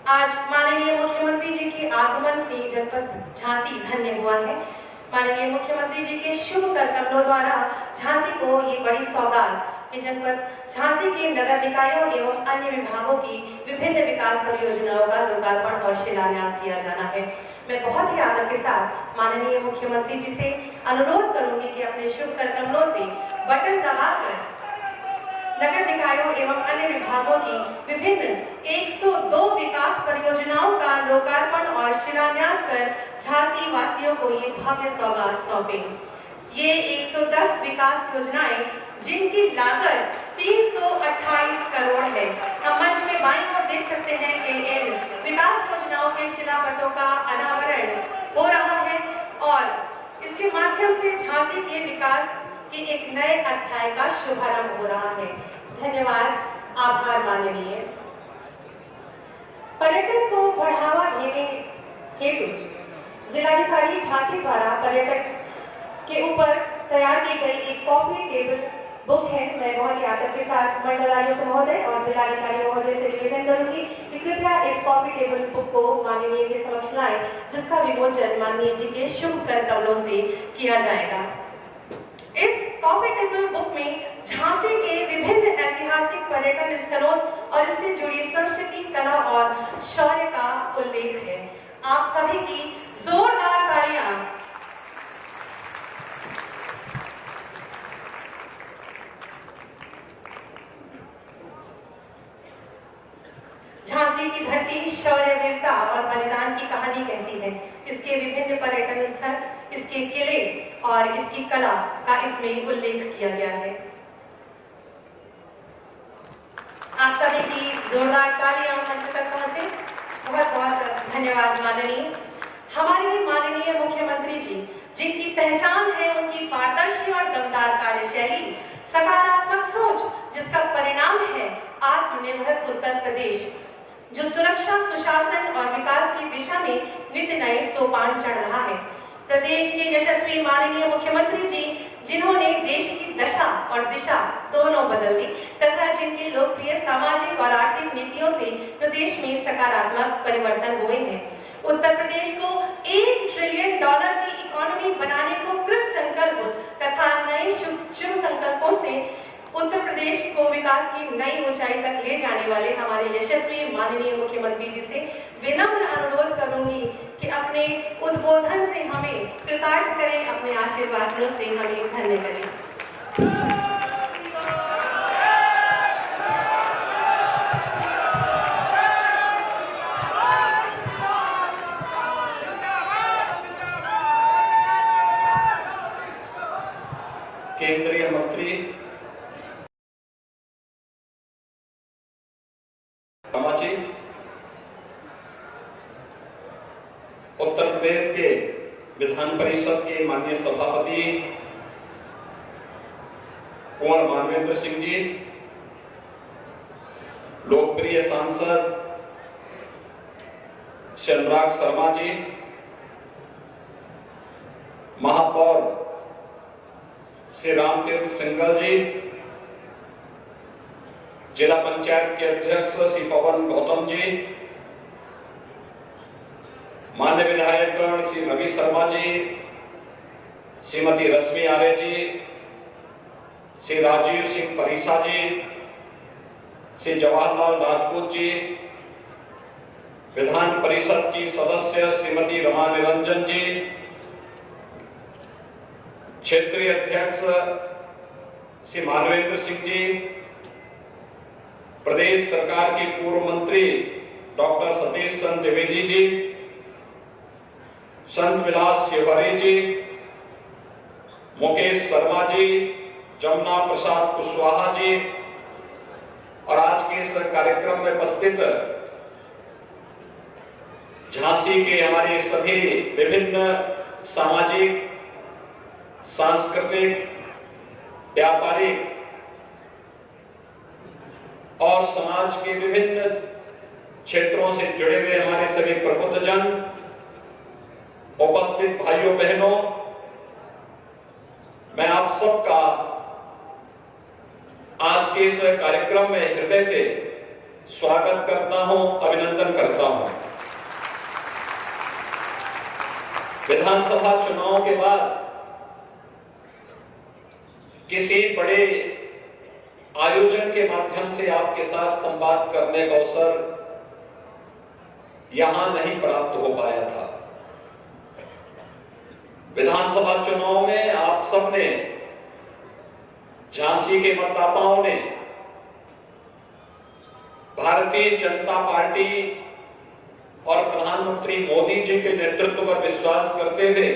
आज माननीय मुख्यमंत्री जी के आगमन से जनपद झांसी धन्य हुआ है। माननीय मुख्यमंत्री जी के शुभ कदमों द्वारा झांसी को ये बड़ी सौगात कि जनपद झांसी के नगर निकायों एवं अन्य विभागों की विभिन्न विकास परियोजनाओं का लोकार्पण और शिलान्यास किया जाना है। मैं बहुत ही आदर के साथ माननीय मुख्यमंत्री जी से अनुरोध करूंगी कि अपने शुभ कदमों से बटन दबाकर नगर निकायों एवं अन्य विभागों की विभिन्न 102 विकास परियोजनाओं का लोकार्पण और शिलान्यास कर झांसी वासियों को ये भव्य सौगात सौंपे। ये 110 विकास योजनाएं जिनकी लागत 328 करोड़ है। हम मंच में बाईं ओर देख सकते हैं कि इन विकास योजनाओं के शिलापटों का अनावरण हो रहा है और इसके माध्यम से झांसी के विकास के एक नए अध्याय का शुभारंभ हो रहा है। धन्यवाद, आभार माननीय। पर्यटन को बढ़ावा देने हेतु जिलाधिकारी झांसी द्वारा पर्यटक के ऊपर तैयार की गई एक कॉफी टेबल बुक है। मैं बहुत ही आदर के साथ मंडलायुक्त महोदय और जिलाधिकारी महोदय से निवेदन करूंगी कि कृपया इस कॉफी टेबल बुक को माननीय के समक्ष लाएं, जिसका विमोचन माननीय जी के शुभ करतव्यों से किया जाएगा। इस कॉफी टेबल बुक में झांसी के विभिन्न ऐतिहासिक पर्यटन स्थलों और इससे जुड़ी संस्कृति, कला और शौर्य का उल्लेख है। आप सभी की जोरदार तालियां झांसी की धरती शौर्य, वीरता और बलिदान की कहानी कहती है। इसके विभिन्न पर्यटन स्थल, इसके किले और इसकी कला का इसमें उल्लेख किया गया है। आप सभी की जोरदार तालियां मंच तक पहुंचे। बहुत बहुत धन्यवाद माननीय। हमारे माननीय मुख्यमंत्री जी, जिनकी पहचान है उनकी पारदर्शी और दमदार कार्यशैली, सकारात्मक सोच, जिसका परिणाम है आत्मनिर्भर उत्तर प्रदेश, जो सुरक्षा, सुशासन और विकास की दिशा में नित्य नए सोपान चढ़ रहा है। प्रदेश के यशस्वी माननीय मुख्यमंत्री जी, जिन्होंने देश की दशा और दिशा दोनों बदल दी तथा जिनकी लोकप्रिय सामाजिक और आर्थिक नीतियों से प्रदेश में सकारात्मक परिवर्तन हुए हैं। उत्तर प्रदेश को $1 ट्रिलियन की इकोनॉमी बनाने को कृत संकल्प तथा नए शुभ संकल्पों से उत्तर प्रदेश को विकास की नई ऊंचाई तक ले जाने वाले हमारे यशस्वी माननीय मुख्यमंत्री जी से विनम्र अनुरोध करूंगी कि अपने उद्बोधन से हमें कृतार्थ करें, अपने आशीर्वादों से हमें धन्य करें। केंद्रीय मंत्री उत्तर प्रदेश के विधान परिषद के माननीय सभापति कुंवर मानवेंद्र सिंह जी, लोकप्रिय सांसद अनुराग शर्मा जी, महापौर श्री रामतीर्थ सिंघल जी, जिला पंचायत के अध्यक्ष श्री पवन गौतम जी, मान्य विधायकगण श्री रवि शर्मा जी, श्रीमती रश्मि आर्य जी, श्री राजीव सिंह परिसा जी, श्री जवाहरलाल राजपूत जी, विधान परिषद की सदस्य श्रीमती रमा निरंजन जी, क्षेत्रीय अध्यक्ष श्री मानवेंद्र सिंह जी, प्रदेश सरकार की पूर्व मंत्री डॉक्टर सतीश चंद्र द्विवेदी जी, संत विलास शिवहरी जी, मुकेश शर्मा जी, जमुना प्रसाद कुशवाहा जी और आज के इस कार्यक्रम में उपस्थित झांसी के हमारे सभी विभिन्न सामाजिक, सांस्कृतिक, व्यापारिक और समाज के विभिन्न क्षेत्रों से जुड़े हुए हमारे सभी प्रबुद्धजन, उपस्थित भाइयों बहनों, मैं आप सबका आज के इस कार्यक्रम में हृदय से स्वागत करता हूं, अभिनंदन करता हूं। विधानसभा चुनाव के बाद किसी बड़े आयोजन के माध्यम से आपके साथ संवाद करने का अवसर यहां नहीं प्राप्त हो पाया था। विधानसभा चुनाव में आप सबने, झांसी के मतदाताओं ने भारतीय जनता पार्टी और प्रधानमंत्री मोदी जी के नेतृत्व पर विश्वास करते हुए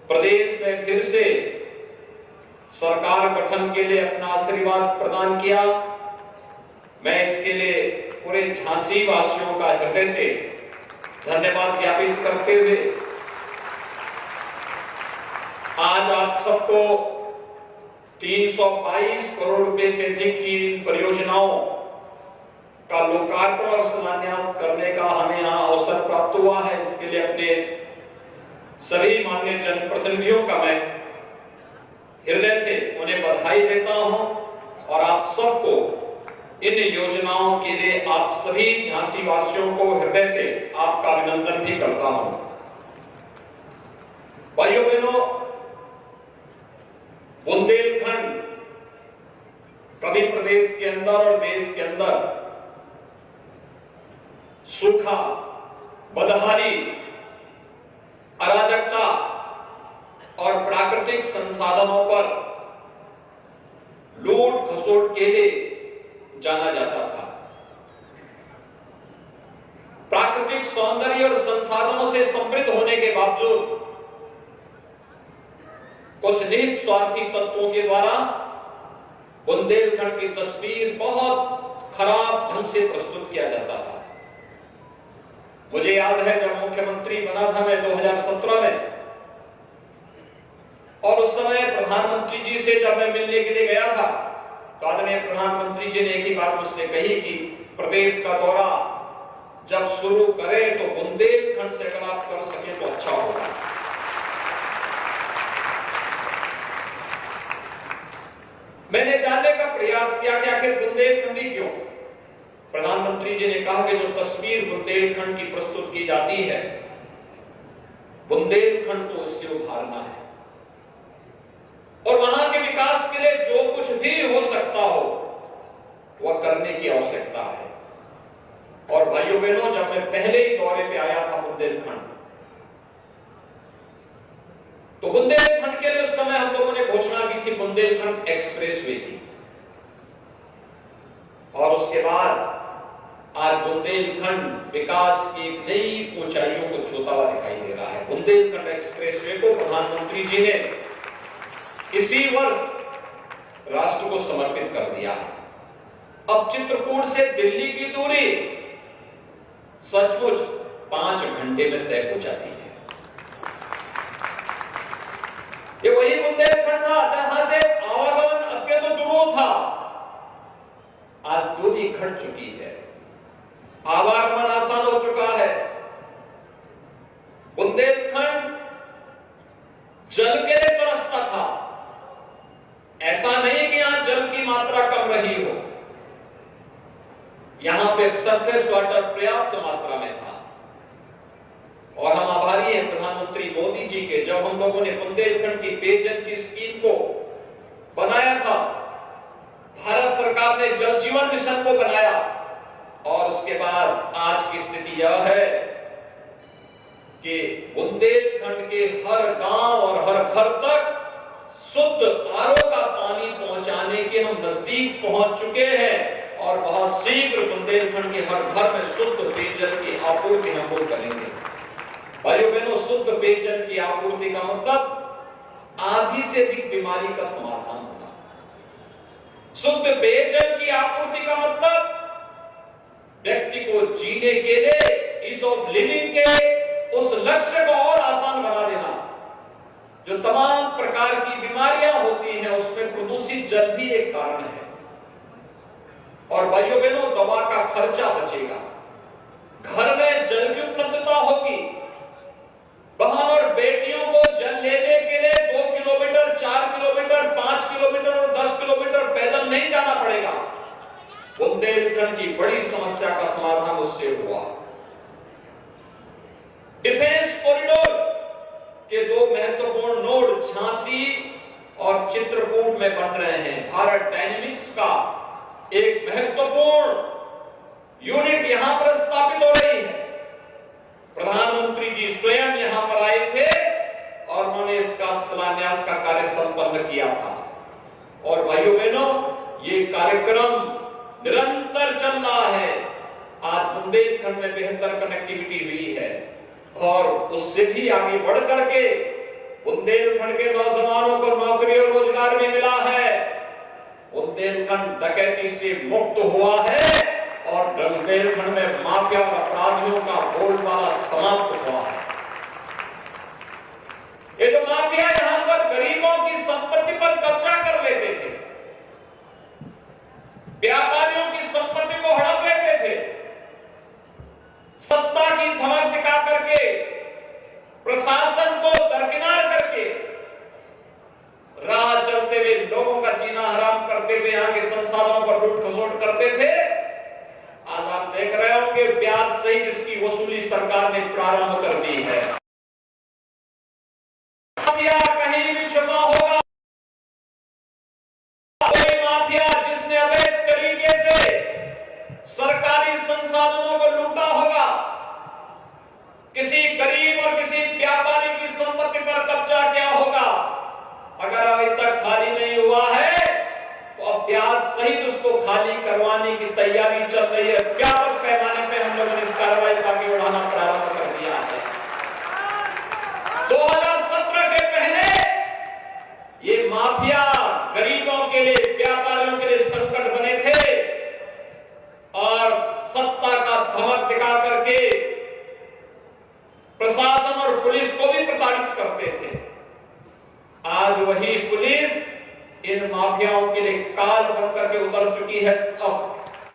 प्रदेश में फिर से सरकार गठन के लिए अपना आशीर्वाद प्रदान किया। मैं इसके लिए पूरे झांसी वासियों का हृदय से धन्यवाद ज्ञापित करते हुए आज आप सबको 322 करोड़ रुपए से अधिक की परियोजनाओं का लोकार्पण और शिलान्यास करने का हमें यहां अवसर प्राप्त हुआ है। इसके लिए अपने सभी माननीय जनप्रतिनिधियों का मैं हृदय से उन्हें बधाई देता हूं और आप सबको इन योजनाओं के लिए आप सभी झांसी वासियों को हृदय से आपका अभिनंदन भी करता हूं। भाइयों बहनों, बुंदेलखंड कभी प्रदेश के अंदर और देश के अंदर सूखा, बदहाली, अराजकता और प्राकृतिक संसाधनों पर लूट खसोट के लिए जाना जाता था। प्राकृतिक सौंदर्य और संसाधनों से समृद्ध होने के बावजूद कुछ निहित स्वार्थी तत्वों के द्वारा बुंदेलखंड की तस्वीर बहुत खराब ढंग से प्रस्तुत किया जाता था। मुझे याद है जब मुख्यमंत्री बना था मैं 2017 में, और उस समय प्रधानमंत्री जी से जब मैं मिलने के लिए गया था तो आदरणीय प्रधानमंत्री जी ने एक ही बात मुझसे कही कि प्रदेश का दौरा जब शुरू करें तो बुंदेलखंड से अगर आप कर सके तो अच्छा होगा। मैंने जानने का प्रयास किया कि आखिर बुंदेलखंडी क्यों। प्रधानमंत्री जी ने कहा कि जो तस्वीर बुंदेलखंड की प्रस्तुत की जाती है, बुंदेलखंड को इससे उभारना है और वहां के विकास के लिए जो कुछ भी हो सकता हो वह करने की आवश्यकता है। और भाइयों बहनों, जब मैं पहले ही दौरे पे आया था बुंदेलखंड, तो बुंदेलखंड के लिए उस समय हम लोगों ने घोषणा की थी बुंदेलखंड एक्सप्रेसवे की, और उसके बाद आज बुंदेलखंड विकास की नई ऊंचाइयों को छूता हुआ दिखाई दे रहा है। बुंदेलखंड एक्सप्रेसवे को प्रधानमंत्री जी ने इसी वर्ष राष्ट्र को समर्पित कर दिया है। अब चित्रकूट से दिल्ली की दूरी सचमुच 5 घंटे में तय हो जाती है। ये वही बुंदेलखंड था जहां से आवागमन अत्यंत दुरूह था, आज दूरी घट चुकी है, आवागमन आसान हो चुका है। बुंदेलखंड जल के लिए तरसता था। ऐसा नहीं कि यहां जल की मात्रा कम रही हो, यहां पे सरफेस वाटर पर्याप्त मात्रा में था। और हम आभारी हैं प्रधानमंत्री मोदी जी के, जब हम लोगों ने बुंदेलखंड की पेयजल की स्कीम को बनाया था, भारत सरकार ने जल जीवन मिशन को बनाया, और उसके बाद आज की स्थिति यह है कि बुंदेलखंड के हर गांव और हर घर तक शुद्ध आरओ का पानी पहुंचाने के हम नजदीक पहुंच चुके हैं, और बहुत शीघ्र बुंदेलखंड के हर घर में शुद्ध पेयजल की आपूर्ति हम लोग करेंगे। भाइयों बहनों, शुद्ध पेयजल की आपूर्ति का मतलब आधी से अधिक बीमारी का समाधान होगा। शुद्ध पेयजल की आपूर्ति का मतलब व्यक्ति को जीने के लिए, ईज ऑफ लिविंग के उस लक्ष्य को और आसान बना देना। जो तमाम प्रकार की बीमारियां होती हैं उसमें प्रदूषित जल भी एक कारण है। और भाइयों बहनों, दवा का खर्चा बचेगा, घर में जल की उपलब्धता होगी, बहन और बेटियों को जल लेने के लिए 2 किलोमीटर, 4 किलोमीटर, 5 किलोमीटर और 10 किलोमीटर पैदल नहीं जाना पड़ेगा। बुंदेलखंड की बड़ी समस्या का समाधान उससे हुआ। डिफेंस कॉरिडोर यूनिट यहां पर स्थापित हो रही है। प्रधानमंत्री जी स्वयं यहां पर आए थे और उन्होंने इसका शिलान्यास का कार्य संपन्न किया था। और भाइयों बहनों, ये कार्यक्रम निरंतर चल रहा है। आज बुंदेलखंड में बेहतर कनेक्टिविटी हुई है और उससे भी आगे बढ़ करके बुंदेलखंड के नौजवानों को नौकरी और रोजगार भी मिला है। बुंदेलखंड डकैती से मुक्त हुआ है और बुंदेलखंड में माफिया और अपराधियों का बोलबाला समाप्त हुआ है। ये जो माफिया यहां पर गरीबों की संपत्ति पर कब्जा कर लेते थे, व्यापारियों की संपत्ति को हड़प लेते थे, सत्ता की धमक दिखा करके प्रशासन को दरकिनार करके राह चलते हुए लोगों का जीना हराम करते थे, यहां के संसाधनों पर लूट खसोट करते थे। आज आप देख रहे हो कि ब्याज सहित इसकी वसूली सरकार ने प्रारंभ कर दी है। माफिया कहीं भी छुपा होगा, कोई माफिया जिसने अवैध तरीके से सरकारी संसाधनों को लूटा होगा, किसी गरीब और किसी व्यापारी की संपत्ति पर कब्जा किया होगा, अगर अभी तक खाली नहीं हुआ है तो अब ब्याज सहित उसको खाली करवाने की तैयारी चल रही है। व्यापक पैमाने पर हम लोगों ने इस कार्रवाई का आगे बढ़ाना प्रारंभ कर दिया है। 2017 के पहले ये माफिया गरीबों के लिए, व्यापारियों के लिए संकट बने थे और सत्ता का धमक दिखा करके प्रशासन और पुलिस को भी प्रताड़ित करते थे। आज वही पुलिस इन माफियाओं के लिए काल बनकर के उतर चुकी है। अब